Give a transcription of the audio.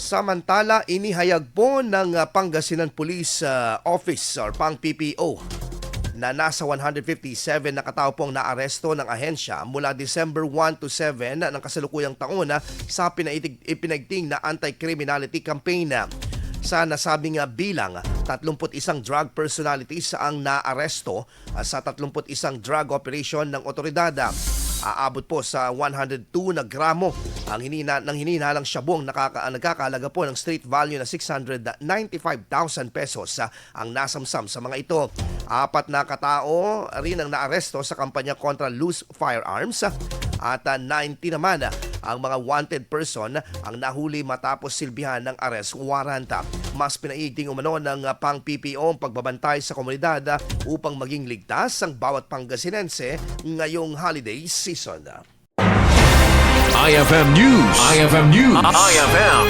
Samantala, inihayag po ng Pangasinan Police Office or Pang-PPO na nasa 157 na katao pong naaresto ng ahensya mula December 1 to 7 ng kasalukuyang taon sa ipinagting na Anti-Criminality campaign. Sa nasabing bilang, 31 drug personalities ang naaresto sa 31 drug operation ng otoridad. Aabot po sa 102 na gramo ang hininalang syabong nagkakahalaga po ng street value na 695,000 pesos ang nasamsam sa mga ito. 4 na katao rin ang naaresto sa kampanya kontra loose firearms at 90 naman ang mga wanted person ang nahuli matapos silbihan ng arrest warrant. Mas pinaigting umano ng Pang-PPO ang pagbabantay sa komunidad upang maging ligtas ang bawat Pangasinense ngayong holiday season. IFM News. IFM News. IFM.